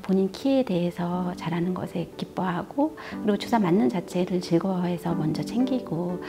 본인 키에 대해서 잘하는 것에 기뻐하고 그리고 주사 맞는 자체를 즐거워해서 먼저 챙기고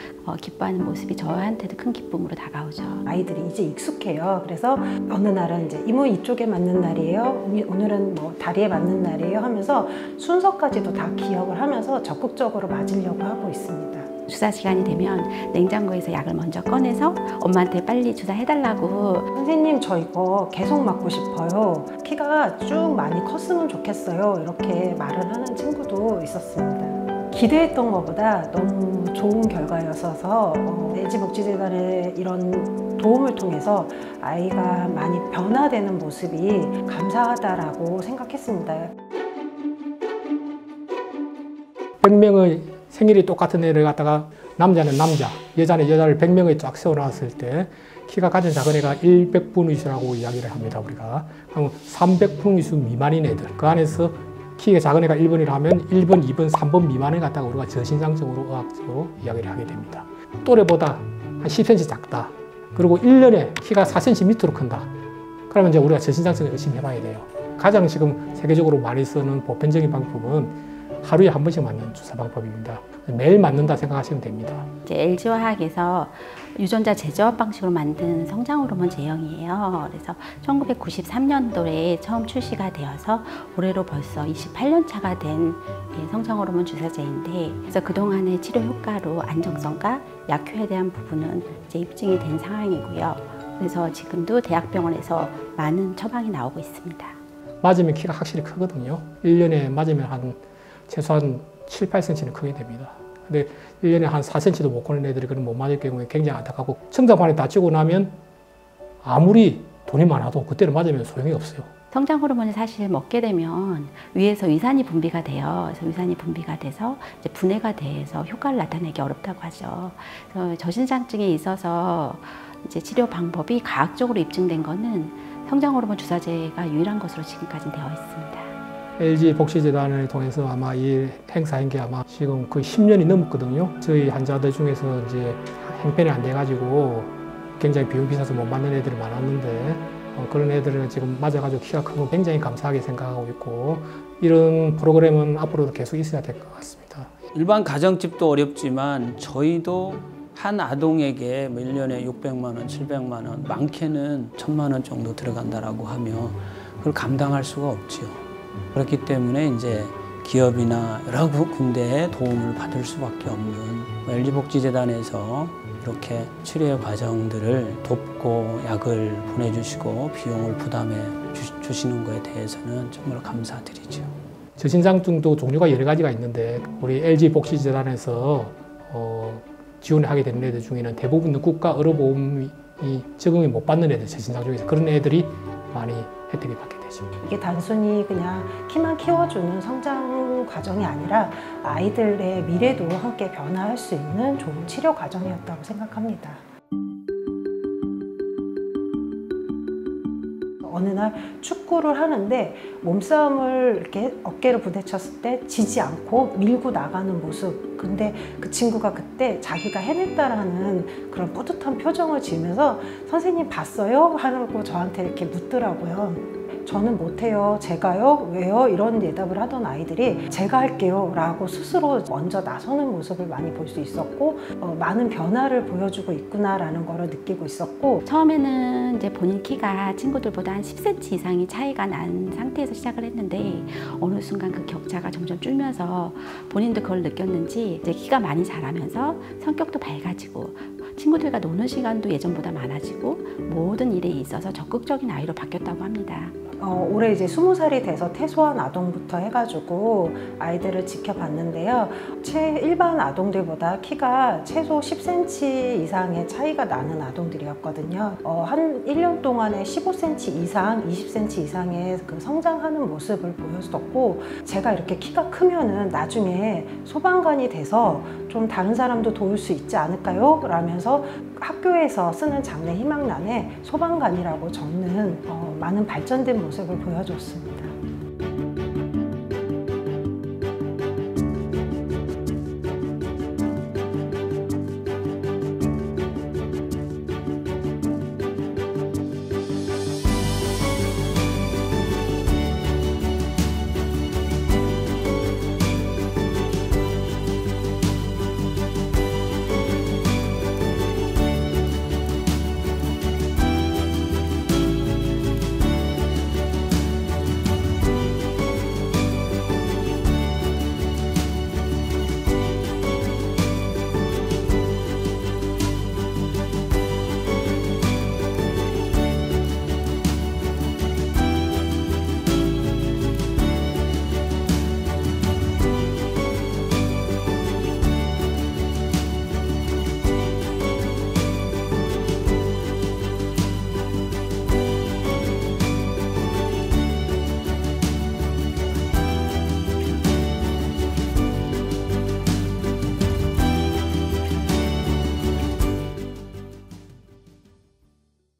기뻐하는 모습이 저한테도 큰 기쁨으로 다가오죠. 아이들이 이제 익숙해요. 그래서 어느 날은 이제 이모 이쪽에 맞는 날이에요. 오늘은 뭐 다리에 맞는 날이에요 하면서 순서까지도 다 기억을 하면서 적극적으로 맞으려고 하고 있습니다. 주사 시간이 되면 냉장고에서 약을 먼저 꺼내서 엄마한테 빨리 주사해달라고. 선생님 저 이거 계속 맞고 싶어요. 키가 쭉 많이 컸으면 좋겠어요. 이렇게 말을 하는 친구도 있었습니다. 기대했던 것보다 너무 좋은 결과였어서 LG복지재단의 이런 도움을 통해서 아이가 많이 변화되는 모습이 감사하다라고 생각했습니다. 100명의 생일이 똑같은 애를 갖다가 남자는 남자, 여자는 여자를 100명에 쫙 세워놨을 때 키가 가장 작은 애가 100분위수라고 이야기를 합니다. 우리가. 그럼 300분위수 미만인 애들. 그 안에서 키가 작은 애가 1번이라 하면 1번, 2번, 3번 미만을 갖다가 우리가 저신장증으로 의학적으로 이야기를 하게 됩니다. 또래보다 한 10cm 작다. 그리고 1년에 키가 4cm 밑으로 큰다. 그러면 이제 우리가 저신장증을 열심히 해봐야 돼요. 가장 지금 세계적으로 많이 쓰는 보편적인 방법은 하루에 한 번씩 맞는 주사 방법입니다. 매일 맞는다 생각하시면 됩니다. 이제 LG화학에서 유전자 제조업 방식으로 만든 성장호르몬 제형이에요. 그래서 1993년도에 처음 출시가 되어서 올해로 벌써 28년 차가 된 성장호르몬 주사제인데, 그래서 그동안의 치료 효과로 안정성과 약효에 대한 부분은 이제 입증이 된 상황이고요. 그래서 지금도 대학병원에서 많은 처방이 나오고 있습니다. 맞으면 키가 확실히 크거든요. 1년에 맞으면 최소한 7, 8cm는 크게 됩니다. 근데 1년에 한 4cm도 못 크는 애들이 그럼 못 맞을 경우에 굉장히 안타깝고, 성장판이 다치고 나면 아무리 돈이 많아도 그때는 맞으면 소용이 없어요. 성장 호르몬을 사실 먹게 되면 위에서 위산이 분비가 돼요. 그래서 위산이 분비가 돼서 이제 분해가 돼서 효과를 나타내기 어렵다고 하죠. 그래서 저신장증에 있어서 이제 치료 방법이 과학적으로 입증된 거는 성장 호르몬 주사제가 유일한 것으로 지금까지 되어 있습니다. LG복지재단을 통해서 아마 이 행사한 게 아마 지금 거의 10년이 넘었거든요. 저희 환자들 중에서 이제 형편이 안 돼가지고 굉장히 비용이 비싸서 못 맞는 애들이 많았는데, 그런 애들은 지금 맞아가지고 키가 큰 거 굉장히 감사하게 생각하고 있고, 이런 프로그램은 앞으로도 계속 있어야 될 것 같습니다. 일반 가정집도 어렵지만 저희도 한 아동에게 1년에 600만 원, 700만 원, 많게는 1000만 원 정도 들어간다라고 하며 그걸 감당할 수가 없지요. 그렇기 때문에 이제 기업이나 여러 군데에 도움을 받을 수밖에 없는 LG복지재단에서 이렇게 치료의 과정들을 돕고 약을 보내주시고 비용을 부담해 주시는 것에 대해서는 정말 감사드리죠. 저신장증도 종류가 여러 가지가 있는데 우리 LG복지재단에서 지원을 하게 되는 애들 중에는 대부분은 국가의료보험이 적용을 못 받는 애들, 저신장 중에서 그런 애들이 많이 혜택을 받게 되죠. 이게 단순히 그냥 키만 키워주는 성장 과정이 아니라 아이들의 미래도 함께 변화할 수 있는 좋은 치료 과정이었다고 생각합니다. 어느 날 축구를 하는데 몸싸움을 이렇게 어깨를 부딪혔을 때 지지 않고 밀고 나가는 모습. 근데 그 친구가 그때 자기가 해냈다라는 그런 뿌듯한 표정을 지으면서 선생님 봤어요? 하고 저한테 이렇게 묻더라고요. 저는 못해요. 제가요? 왜요? 이런 대답을 하던 아이들이 제가 할게요 라고 스스로 먼저 나서는 모습을 많이 볼 수 있었고, 많은 변화를 보여주고 있구나라는 걸 느끼고 있었고, 처음에는 이제 본인 키가 친구들보다 한 10cm 이상의 차이가 난 상태에서 시작을 했는데 어느 순간 그 격차가 점점 줄면서 본인도 그걸 느꼈는지 이제 키가 많이 자라면서 성격도 밝아지고 친구들과 노는 시간도 예전보다 많아지고 모든 일에 있어서 적극적인 아이로 바뀌었다고 합니다. 올해 이제 20살이 돼서 퇴소한 아동부터 해가지고 아이들을 지켜봤는데요. 일반 아동들보다 키가 최소 10cm 이상의 차이가 나는 아동들이었거든요. 한 1년 동안에 15cm 이상, 20cm 이상의 그 성장하는 모습을 보였었고, 제가 이렇게 키가 크면은 나중에 소방관이 돼서 좀 다른 사람도 도울 수 있지 않을까요? 라면서 학교에서 쓰는 장래 희망란에 소방관이라고 적는 많은 발전된 모습을 보여줬습니다.